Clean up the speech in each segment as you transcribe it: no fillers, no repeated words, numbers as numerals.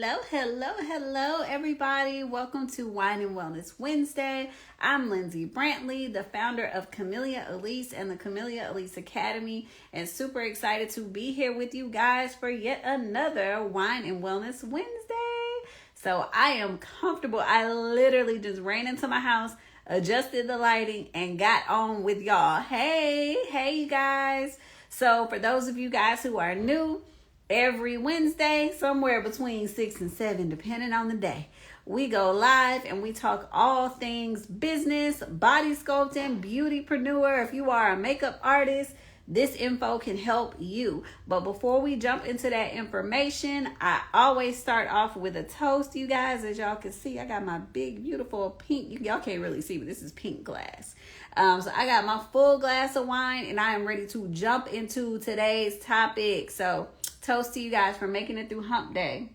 Hello, everybody. Welcome to Wine and Wellness Wednesday. I'm Lindsay Brantley, the founder of Camellia, Alise, and the Camellia Alise Academy, and super excited to be here with you guys for yet another Wine and Wellness Wednesday. So I am comfortable. I literally just ran into my house, adjusted the lighting, and got on with y'all. Hey, you guys. So for those of you guys who are new, every Wednesday, somewhere between 6 and 7, depending on the day, we go live and we talk all things business, body sculpting, beautypreneur. If you are a makeup artist, this info can help you. But before we jump into that information, I always start off with a toast, you guys. As y'all can see, I got my big, beautiful pink, y'all can't really see, but this is pink glass. So I got my full glass of wine and I am ready to jump into today's topic. So toast to you guys for making it through hump day.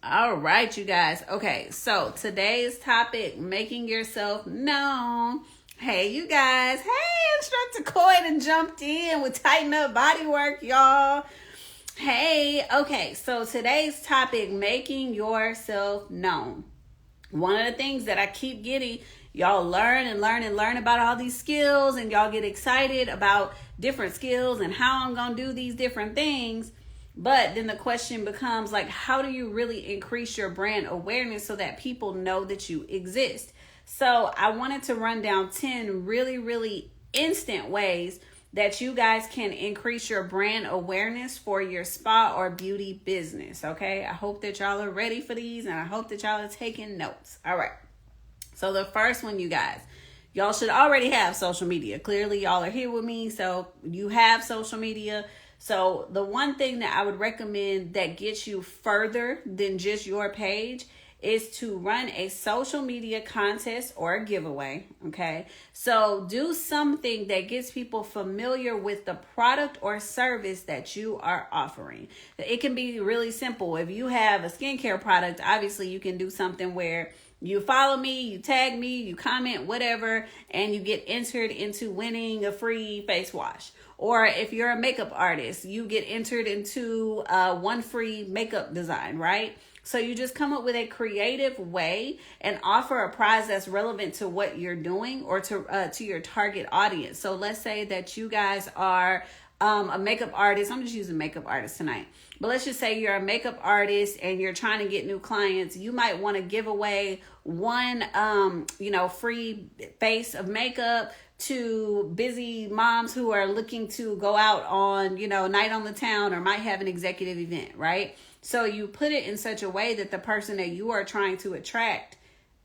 All right, you guys. Okay, so today's topic, making yourself known. Hey, you guys. Hey, Instructor Coy and jumped in with Tighten Up Body Work, y'all. Hey, okay, so today's topic, making yourself known. One of the things that I keep getting, y'all learn about all these skills, and y'all get excited about different skills and how I'm going to do these different things. But then the question becomes, like, how do you really increase your brand awareness so that people know that you exist? So I wanted to run down 10 really instant ways that you guys can increase your brand awareness for your spa or beauty business. Okay, I hope that y'all are ready for these, and I hope that y'all are taking notes. All right. So the first one, you guys, y'all should already have social media. Clearly, y'all are here with me, so you have social media. So the one thing that I would recommend that gets you further than just your page is to run a social media contest or a giveaway, okay? So do something that gets people familiar with the product or service that you are offering. It can be really simple. If you have a skincare product, obviously you can do something where you follow me, you tag me, you comment, whatever, and you get entered into winning a free face wash. Or if you're a makeup artist, you get entered into one free makeup design, right? So you just come up with a creative way and offer a prize that's relevant to what you're doing or to your target audience. So let's say that you guys are a makeup artist. I'm just using makeup artist tonight. But let's just say you're a makeup artist and you're trying to get new clients. You might want to give away one, free face of makeup to busy moms who are looking to go out on, night on the town or might have an executive event, right? So you put it in such a way that the person that you are trying to attract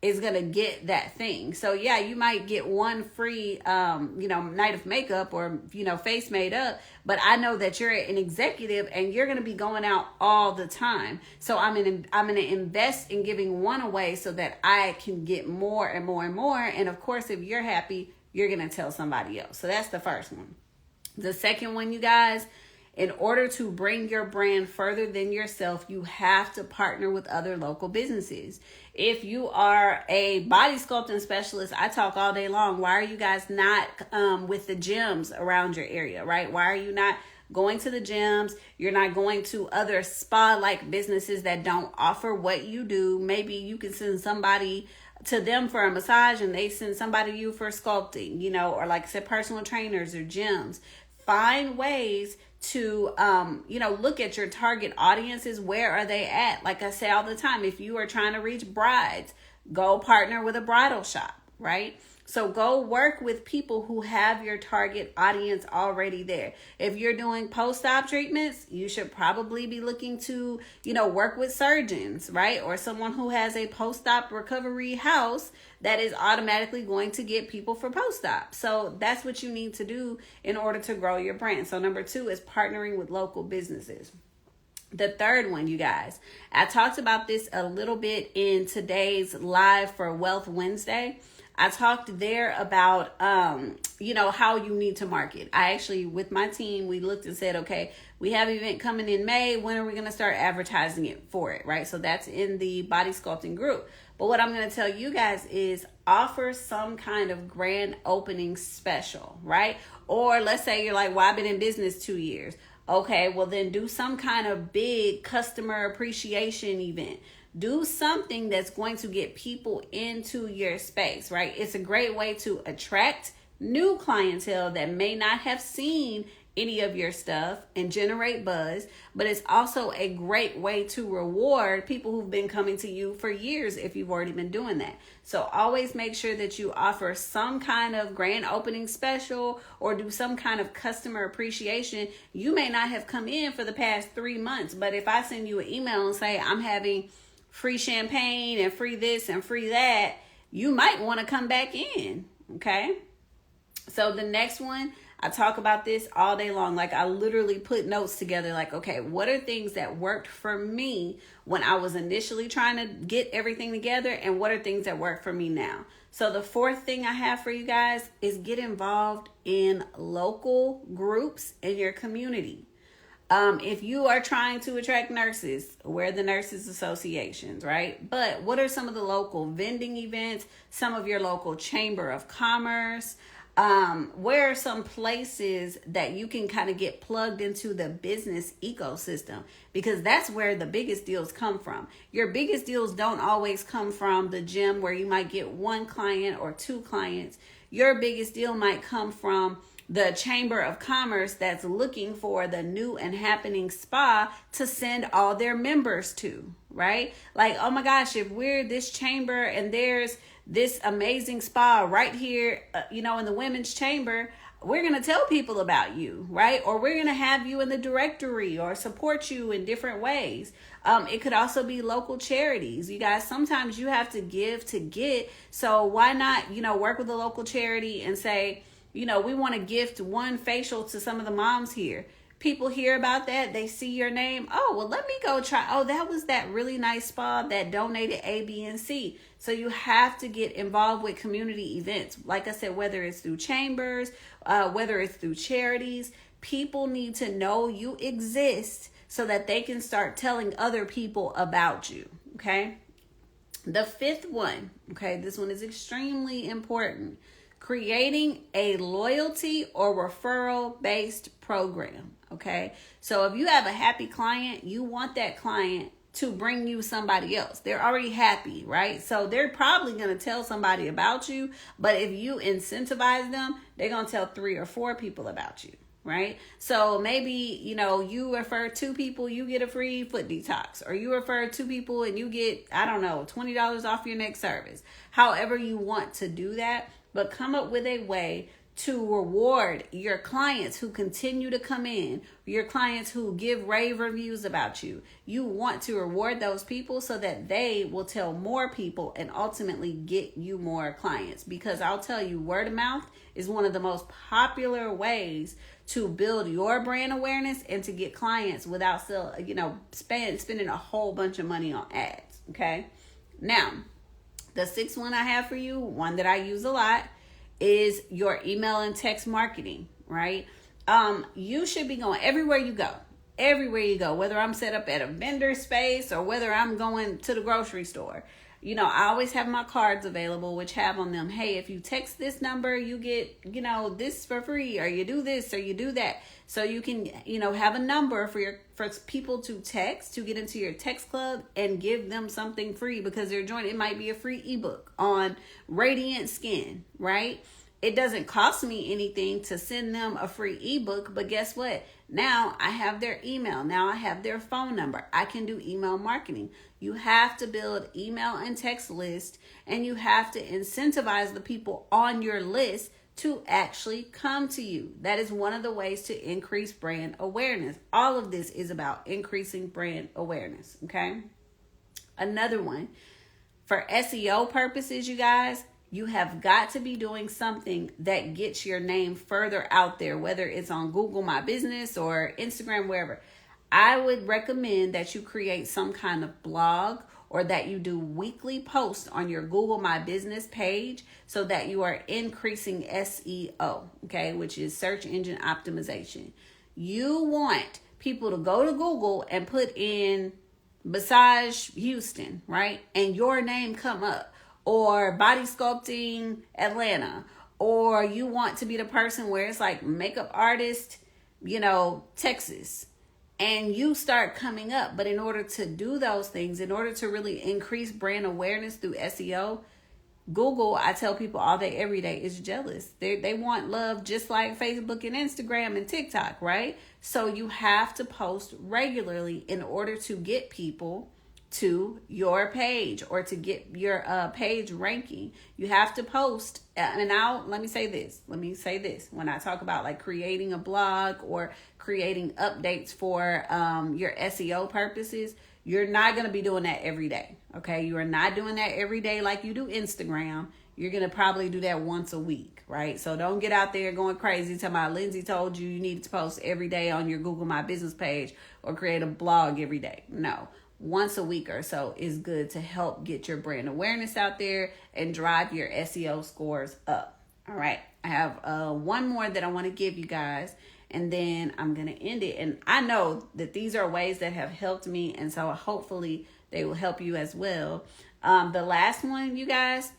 is going to get that thing. So yeah, you might get one free, night of makeup or, face made up, but I know that you're an executive and you're going to be going out all the time. So I'm going to invest in giving one away so that I can get more and more and more. And of course, if you're happy, you're going to tell somebody else. So that's the first one. The second one, you guys, in order to bring your brand further than yourself, you have to partner with other local businesses. If you are a body sculpting specialist, I talk all day long. Why are you guys not with the gyms around your area, right? Why are you not going to the gyms? You're not going to other spa-like businesses that don't offer what you do. Maybe you can send somebody to them for a massage and they send somebody to you for sculpting, or like I said, personal trainers or gyms. Find ways to, look at your target audiences. Where are they at? Like I say all the time, if you are trying to reach brides, go partner with a bridal shop, right? So go work with people who have your target audience already there. If you're doing post-op treatments, you should probably be looking to, work with surgeons, right? Or someone who has a post-op recovery house that is automatically going to get people for post-op. So that's what you need to do in order to grow your brand. So number 2 is partnering with local businesses. The third one, you guys, I talked about this a little bit in today's live for Wealth Wednesday. I talked there about, how you need to market. I actually, with my team, we looked and said, okay, we have an event coming in May. When are we going to start advertising it for it, right? So that's in the body sculpting group. But what I'm going to tell you guys is offer some kind of grand opening special, right? Or let's say you're like, well, I've been in business 2 years. Okay, well then do some kind of big customer appreciation event. Do something that's going to get people into your space, right? It's a great way to attract new clientele that may not have seen any of your stuff and generate buzz, but it's also a great way to reward people who've been coming to you for years if you've already been doing that. So always make sure that you offer some kind of grand opening special or do some kind of customer appreciation. You may not have come in for the past 3 months, but if I send you an email and say I'm having free champagne and free this and free that, you might want to come back in, okay? So the next one, I talk about this all day long. Like I literally put notes together like, okay, what are things that worked for me when I was initially trying to get everything together, and what are things that work for me now? So the fourth thing I have for you guys is get involved in local groups in your community. If you are trying to attract nurses, we're the nurses associations, right? But what are some of the local vending events, some of your local chamber of commerce? Where are some places that you can kind of get plugged into the business ecosystem? Because that's where the biggest deals come from. Your biggest deals don't always come from the gym where you might get 1 client or 2 clients. Your biggest deal might come from the chamber of commerce that's looking for the new and happening spa to send all their members to, right? Like, oh my gosh, if we're this chamber and there's this amazing spa right here, in the women's chamber, we're going to tell people about you, right? Or we're going to have you in the directory or support you in different ways. It could also be local charities. You guys, sometimes you have to give to get. So why not, work with a local charity and say, we want to gift 1 facial to some of the moms here. People hear about that. They see your name. Oh, well, let me go try. Oh, that was that really nice spa that donated A, B, and C. So you have to get involved with community events. Like I said, whether it's through chambers, whether it's through charities, people need to know you exist so that they can start telling other people about you. Okay. The 5th one. Okay. This one is extremely important. Creating a loyalty or referral based program. Okay. So if you have a happy client, you want that client to bring you somebody else. They're already happy, right? So they're probably going to tell somebody about you, but if you incentivize them, they're going to tell 3 or 4 people about you, right? So maybe, you refer 2 people, you get a free foot detox, or you refer 2 people and you get, $20 off your next service. However you want to do that, but come up with a way to reward your clients who continue to come in, your clients who give rave reviews about you. You want to reward those people so that they will tell more people and ultimately get you more clients. Because I'll tell you, word of mouth is one of the most popular ways to build your brand awareness and to get clients without spending a whole bunch of money on ads. Okay. Now, the 6th one I have for you, one that I use a lot, is your email and text marketing, right? You should be going everywhere you go, whether I'm set up at a vendor space or whether I'm going to the grocery store. I always have my cards available, which have on them, hey, if you text this number, you get, this for free, or you do this or you do that. So you can, have a number for people to text, to get into your text club and give them something free because they're joining. It might be a free ebook on radiant skin, right? It doesn't cost me anything to send them a free ebook, but guess what? Now I have their email. Now I have their phone number. I can do email marketing. You have to build email and text lists, and you have to incentivize the people on your list to actually come to you. That is one of the ways to increase brand awareness. All of this is about increasing brand awareness, okay? Another one, for SEO purposes, you guys, you have got to be doing something that gets your name further out there, whether it's on Google My Business or Instagram, wherever. I would recommend that you create some kind of blog or that you do weekly posts on your Google My Business page so that you are increasing SEO, okay, which is search engine optimization. You want people to go to Google and put in massage Houston, right? And your name come up, or body sculpting Atlanta, or you want to be the person where it's like makeup artist Texas, and you start coming up. But in order to do those things, in order to really increase brand awareness through SEO, Google, I tell people all day, every day, is jealous. They want love just like Facebook and Instagram and TikTok, right? So you have to post regularly in order to get people to your page or to get your page ranking. You have to post. And now let me say this. When I talk about like creating a blog or creating updates for your SEO purposes, you're not going to be doing that every day. Okay. You are not doing that every day like you do Instagram. You're going to probably do that once a week, right? So don't get out there going crazy talking about Lindsay told you needed to post every day on your Google My Business page or create a blog every day. No. Once a week or so is good to help get your brand awareness out there and drive your SEO scores up. All right. I have one more that I want to give you guys, and then I'm going to end it. And I know that these are ways that have helped me, and so hopefully they will help you as well. The last one, you guys,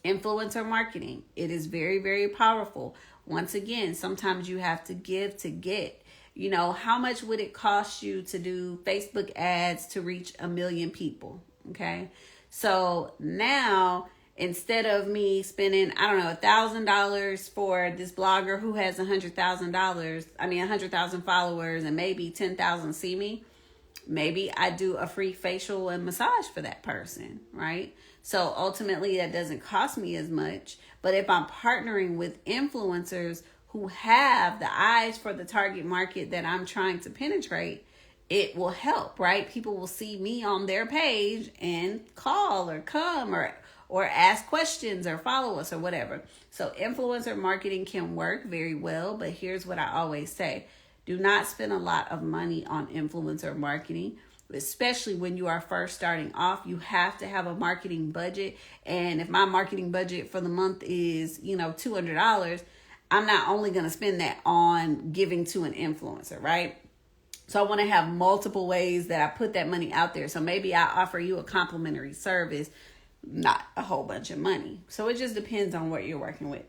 influencer marketing. It is very, very powerful. Once again, sometimes you have to give to get. How much would it cost you to do Facebook ads to reach 1 million people? Okay. So now, instead of me spending, $1,000 for this blogger who has $100,000 followers and maybe 10,000 see me, maybe I do a free facial and massage for that person, right? So ultimately that doesn't cost me as much. But if I'm partnering with influencers who have the eyes for the target market that I'm trying to penetrate, it will help, right? People will see me on their page and call or come or ask questions or follow us or whatever. So influencer marketing can work very well, but here's what I always say. Do not spend a lot of money on influencer marketing, especially when you are first starting off. You have to have a marketing budget. And if my marketing budget for the month is, $200, I'm not only going to spend that on giving to an influencer, right? So I want to have multiple ways that I put that money out there. So maybe I offer you a complimentary service, not a whole bunch of money. So it just depends on what you're working with.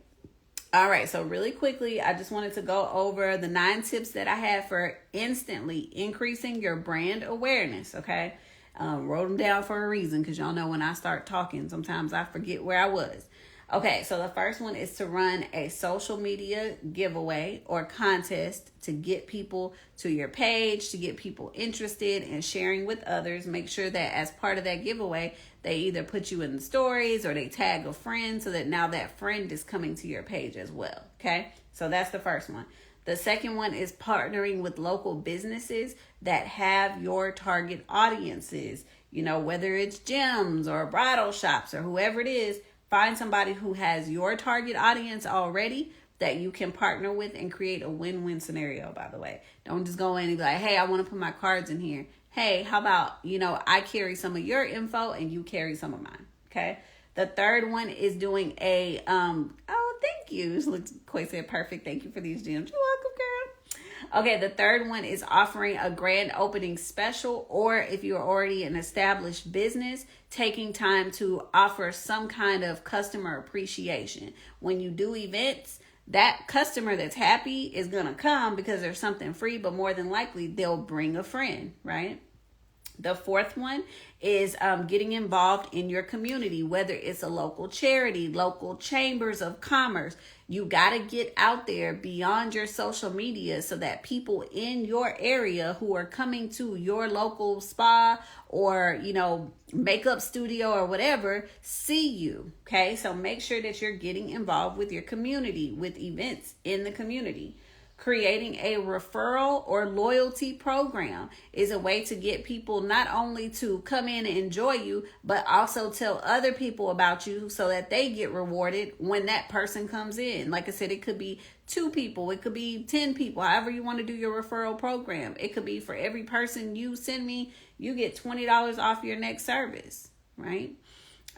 All right. So really quickly, I just wanted to go over the 9 tips that I have for instantly increasing your brand awareness. Okay. Wrote them down for a reason, because y'all know when I start talking, sometimes I forget where I was. Okay, so the first one is to run a social media giveaway or contest to get people to your page, to get people interested in sharing with others. Make sure that as part of that giveaway, they either put you in the stories or they tag a friend so that now that friend is coming to your page as well. Okay, so that's the first one. The second one is partnering with local businesses that have your target audiences. Whether it's gyms or bridal shops or whoever it is. Find somebody who has your target audience already that you can partner with and create a win-win scenario, by the way. Don't just go in and be like, hey, I want to put my cards in here. Hey, how about, I carry some of your info and you carry some of mine. Okay. The third one is doing a, thank you. Koi said, perfect. Thank you for these gems. You're welcome, girl. Okay, the third one is offering a grand opening special, or if you're already an established business, taking time to offer some kind of customer appreciation. When you do events, that customer that's happy is going to come because there's something free, but more than likely they'll bring a friend, right? The fourth one is getting involved in your community, whether it's a local charity, local chambers of commerce. You got to get out there beyond your social media so that people in your area who are coming to your local spa or, makeup studio or whatever, see you. Okay, so make sure that you're getting involved with your community, with events in the community. Creating a referral or loyalty program is a way to get people not only to come in and enjoy you, but also tell other people about you so that they get rewarded when that person comes in. Like I said, it could be 2 people, it could be 10 people, however you want to do your referral program. It could be for every person you send me, you get $20 off your next service, right?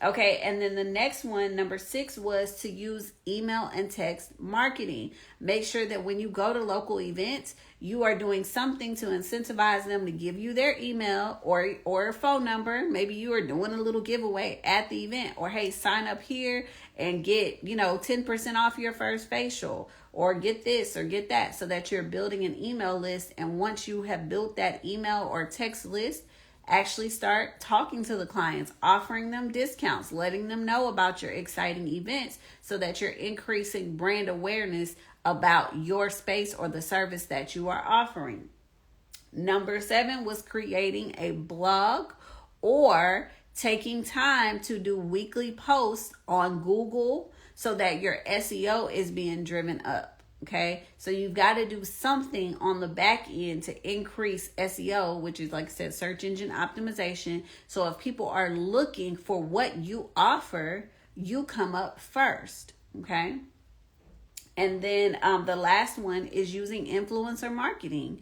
Okay, and then the next one, number 6, was to use email and text marketing. Make sure that when you go to local events, you are doing something to incentivize them to give you their email or phone number. Maybe you are doing a little giveaway at the event, or hey, sign up here and get 10% off your first facial, or get this or get that, so that you're building an email list. And once you have built that email or text list, actually start talking to the clients, offering them discounts, letting them know about your exciting events, so that you're increasing brand awareness about your space or the service that you are offering. Number 7 was creating a blog or taking time to do weekly posts on Google so that your SEO is being driven up. Okay, so you've got to do something on the back end to increase SEO, which is, like I said, search engine optimization. So if people are looking for what you offer, you come up first. Okay, and then the last one is using influencer marketing.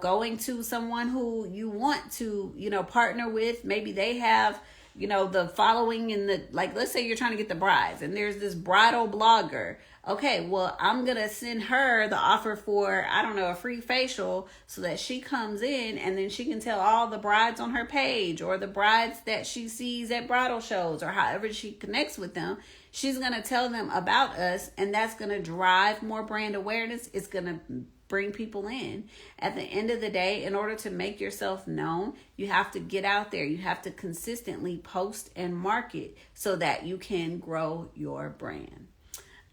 Going to someone who you want to, partner with. Maybe they have, the following in the, like, let's say you're trying to get the brides and there's this bridal blogger. Okay, well, I'm going to send her the offer for, a free facial, so that she comes in and then she can tell all the brides on her page, or the brides that she sees at bridal shows, or however she connects with them. She's going to tell them about us, and that's going to drive more brand awareness. It's going to bring people in. At the end of the day, in order to make yourself known, you have to get out there. You have to consistently post and market so that you can grow your brand.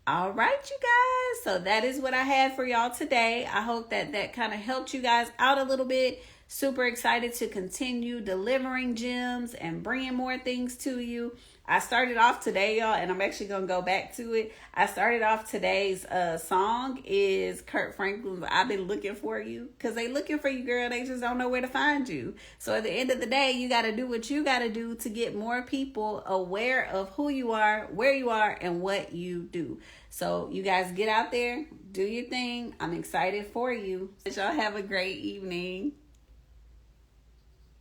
All right, you guys. So that is what I had for y'all today. I hope that kind of helped you guys out a little bit. Super excited to continue delivering gems and bringing more things to you. I started off today, y'all, and I'm actually going to go back to it. I started off today's song is Kurt Franklin's I've Been Looking For You, because they looking for you, girl. They just don't know where to find you. So at the end of the day, you got to do what you got to do to get more people aware of who you are, where you are, and what you do. So you guys get out there, do your thing. I'm excited for you. Y'all have a great evening.